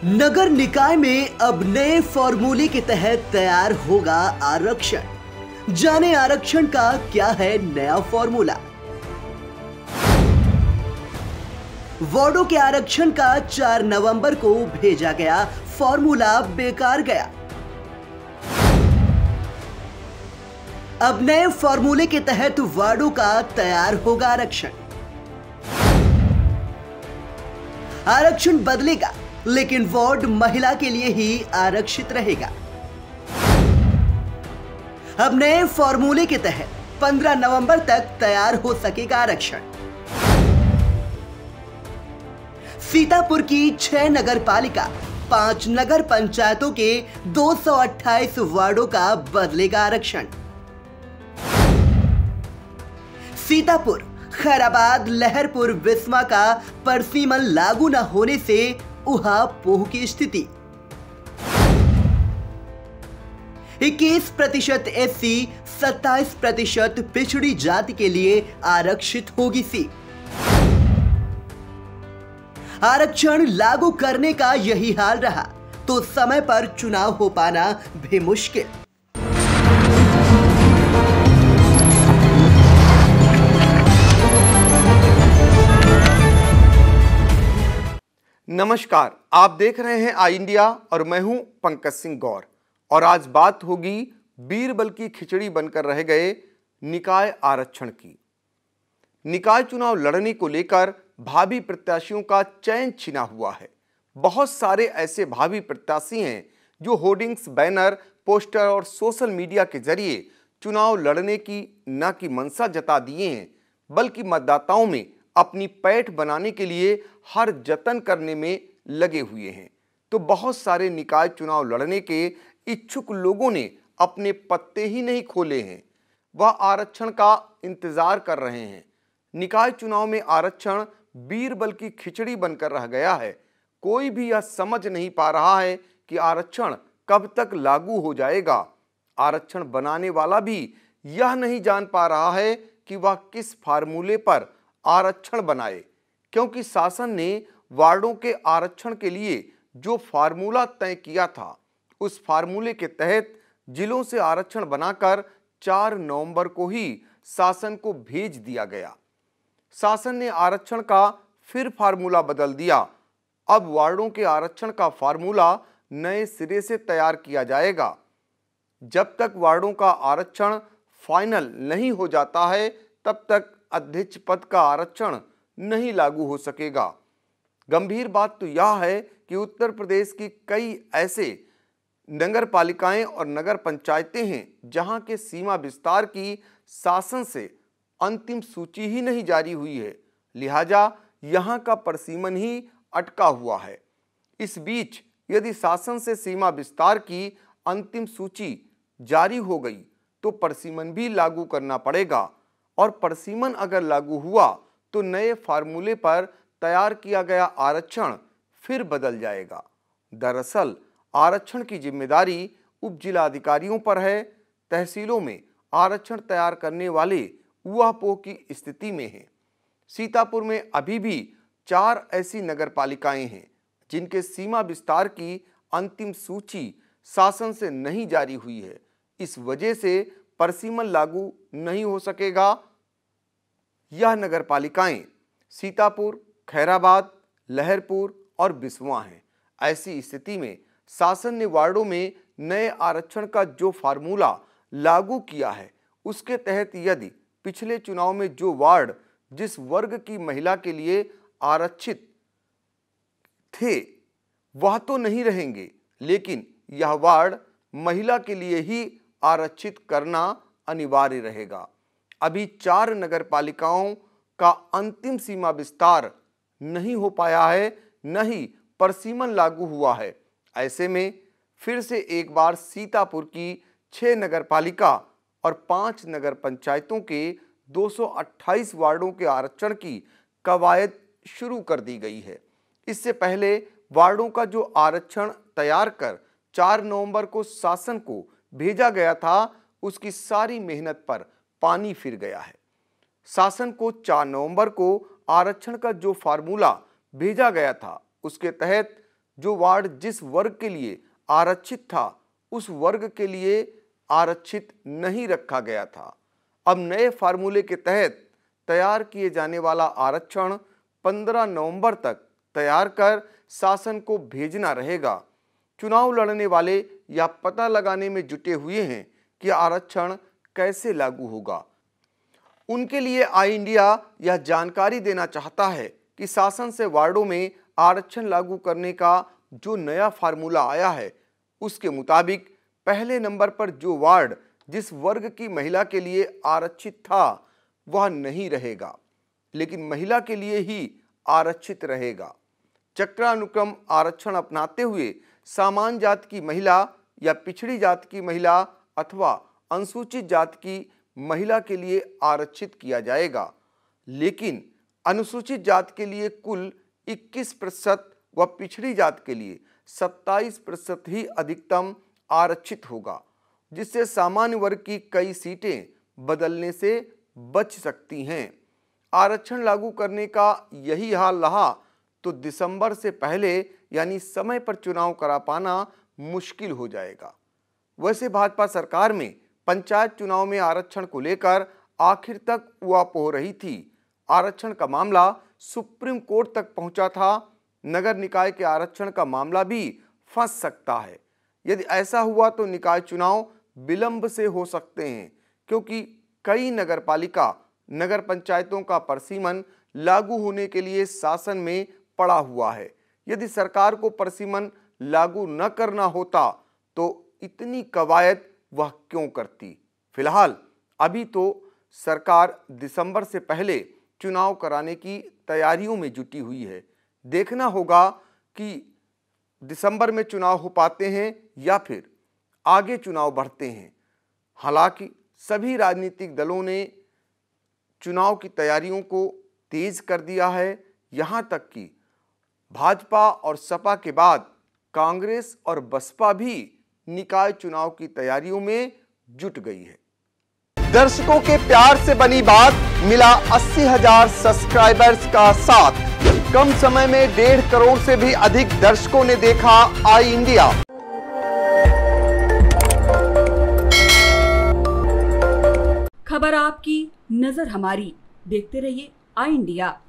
नगर निकाय में अब नए फॉर्मूले के तहत तैयार होगा आरक्षण। जाने आरक्षण का क्या है नया फॉर्मूला। वार्डों के आरक्षण का 4 नवंबर को भेजा गया फॉर्मूला बेकार गया। अब नए फॉर्मूले के तहत वार्डों का तैयार होगा आरक्षण। आरक्षण बदलेगा, लेकिन वार्ड महिला के लिए ही आरक्षित रहेगा। अब नए फॉर्मूले के तहत 15 नवंबर तक तैयार हो सकेगा आरक्षण। सीतापुर की 6 नगर पालिका 5 नगर पंचायतों के 228 वार्डों का बदलेगा आरक्षण। सीतापुर, खैराबाद, लहरपुर, बिस्वा का परसीमन लागू न होने से उहापोह की स्थिति। 21% एससी, 27% पिछड़ी जाति के लिए आरक्षित होगी सीट। आरक्षण लागू करने का यही हाल रहा तो समय पर चुनाव हो पाना भी मुश्किल। नमस्कार, आप देख रहे हैं आई इंडिया और मैं हूं पंकज सिंह गौर। और आज बात होगी बीरबल की खिचड़ी बनकर रह गए निकाय आरक्षण की। निकाय चुनाव लड़ने को लेकर भावी प्रत्याशियों का चयन छिना हुआ है। बहुत सारे ऐसे भावी प्रत्याशी हैं जो होर्डिंग्स, बैनर, पोस्टर और सोशल मीडिया के जरिए चुनाव लड़ने की न कि मंशा जता दिए हैं, बल्कि मतदाताओं में अपनी पैठ बनाने के लिए हर जतन करने में लगे हुए हैं। तो बहुत सारे निकाय चुनाव लड़ने के इच्छुक लोगों ने अपने पत्ते ही नहीं खोले हैं, वह आरक्षण का इंतजार कर रहे हैं। निकाय चुनाव में आरक्षण बीरबल की खिचड़ी बनकर रह गया है। कोई भी यह समझ नहीं पा रहा है कि आरक्षण कब तक लागू हो जाएगा। आरक्षण बनाने वाला भी यह नहीं जान पा रहा है कि वह किस फार्मूले पर आरक्षण बनाए, क्योंकि शासन ने वार्डों के आरक्षण के लिए जो फार्मूला तय किया था, उस फार्मूले के तहत जिलों से आरक्षण बनाकर 4 नवंबर को ही शासन को भेज दिया गया। शासन ने आरक्षण का फिर फार्मूला बदल दिया। अब वार्डों के आरक्षण का फार्मूला नए सिरे से तैयार किया जाएगा। जब तक वार्डों का आरक्षण फाइनल नहीं हो जाता है, तब तक अध्यक्ष पद का आरक्षण नहीं लागू हो सकेगा। गंभीर बात तो यह है कि उत्तर प्रदेश की कई ऐसे नगर पालिकाएं और नगर पंचायतें हैं जहां के सीमा विस्तार की शासन से अंतिम सूची ही नहीं जारी हुई है, लिहाजा यहां का परसीमन ही अटका हुआ है। इस बीच यदि शासन से सीमा विस्तार की अंतिम सूची जारी हो गई तो परसीमन भी लागू करना पड़ेगा, और परसीमन अगर लागू हुआ तो नए फार्मूले पर तैयार किया गया आरक्षण फिर बदल जाएगा। दरअसल आरक्षण की जिम्मेदारी उप जिलाधिकारियों पर है। तहसीलों में आरक्षण तैयार करने वाले उहापोह की स्थिति में हैं। सीतापुर में अभी भी 4 ऐसी नगर पालिकाएं हैं जिनके सीमा विस्तार की अंतिम सूची शासन से नहीं जारी हुई है। इस वजह से परसीमन लागू नहीं हो सकेगा। यह नगर पालिकाएं सीतापुर, खैराबाद, लहरपुर और बिस्वा हैं। ऐसी स्थिति में शासन ने वार्डों में नए आरक्षण का जो फार्मूला लागू किया है, उसके तहत यदि पिछले चुनाव में जो वार्ड जिस वर्ग की महिला के लिए आरक्षित थे वह तो नहीं रहेंगे, लेकिन यह वार्ड महिला के लिए ही आरक्षित करना अनिवार्य रहेगा। अभी 4 नगर पालिकाओं का अंतिम सीमा विस्तार नहीं हो पाया है, न ही परसीमन लागू हुआ है। ऐसे में फिर से एक बार सीतापुर की 6 नगर पालिका और 5 नगर पंचायतों के 228 वार्डों के आरक्षण की कवायद शुरू कर दी गई है। इससे पहले वार्डों का जो आरक्षण तैयार कर 4 नवंबर को शासन को भेजा गया था, उसकी सारी मेहनत पर पानी फिर गया है। शासन को 4 नवंबर को आरक्षण का जो फार्मूला भेजा गया था, उसके तहत जो वार्ड जिस वर्ग के लिए आरक्षित था उस वर्ग के लिए आरक्षित नहीं रखा गया था। अब नए फार्मूले के तहत तैयार किए जाने वाला आरक्षण 15 नवंबर तक तैयार कर शासन को भेजना रहेगा। चुनाव लड़ने वाले या पता लगाने में जुटे हुए हैं कि आरक्षण कैसे लागू होगा। उनके लिए आई इंडिया यह जानकारी देना चाहता है कि शासन से वार्डों में आरक्षण लागू करने का जो नया फार्मूला आया है उसके मुताबिक पहले नंबर पर जो वार्ड जिस वर्ग की महिला के लिए आरक्षित था वह नहीं रहेगा, लेकिन महिला के लिए ही आरक्षित रहेगा। चक्रानुक्रम आरक्षण अपनाते हुए सामान्य जात की महिला या पिछड़ी जात की महिला अथवा अनुसूचित जात की महिला के लिए आरक्षित किया जाएगा, लेकिन अनुसूचित जात के लिए कुल 21% व पिछड़ी जात के लिए 27% ही अधिकतम आरक्षित होगा, जिससे सामान्य वर्ग की कई सीटें बदलने से बच सकती हैं। आरक्षण लागू करने का यही हाल रहा तो दिसंबर से पहले यानी समय पर चुनाव करा पाना मुश्किल हो जाएगा। वैसे भाजपा सरकार में पंचायत चुनाव में आरक्षण को लेकर आखिर तक उहापोह हो रही थी। आरक्षण का मामला सुप्रीम कोर्ट तक पहुंचा था। नगर निकाय के आरक्षण का मामला भी फंस सकता है। यदि ऐसा हुआ तो निकाय चुनाव विलंब से हो सकते हैं, क्योंकि कई नगरपालिका नगर पंचायतों का परिसीमन लागू होने के लिए शासन में पड़ा हुआ है। यदि सरकार को परिसीमन लागू न करना होता तो इतनी कवायद वह क्यों करती। फिलहाल अभी तो सरकार दिसंबर से पहले चुनाव कराने की तैयारियों में जुटी हुई है। देखना होगा कि दिसंबर में चुनाव हो पाते हैं या फिर आगे चुनाव बढ़ते हैं। हालांकि सभी राजनीतिक दलों ने चुनाव की तैयारियों को तेज कर दिया है। यहाँ तक कि भाजपा और सपा के बाद कांग्रेस और बसपा भी निकाय चुनाव की तैयारियों में जुट गई है। दर्शकों के प्यार से बनी बात, मिला 80,000 सब्सक्राइबर्स का साथ। कम समय में 1.5 करोड़ से भी अधिक दर्शकों ने देखा आई इंडिया। खबर आपकी, नजर हमारी। देखते रहिए आई इंडिया।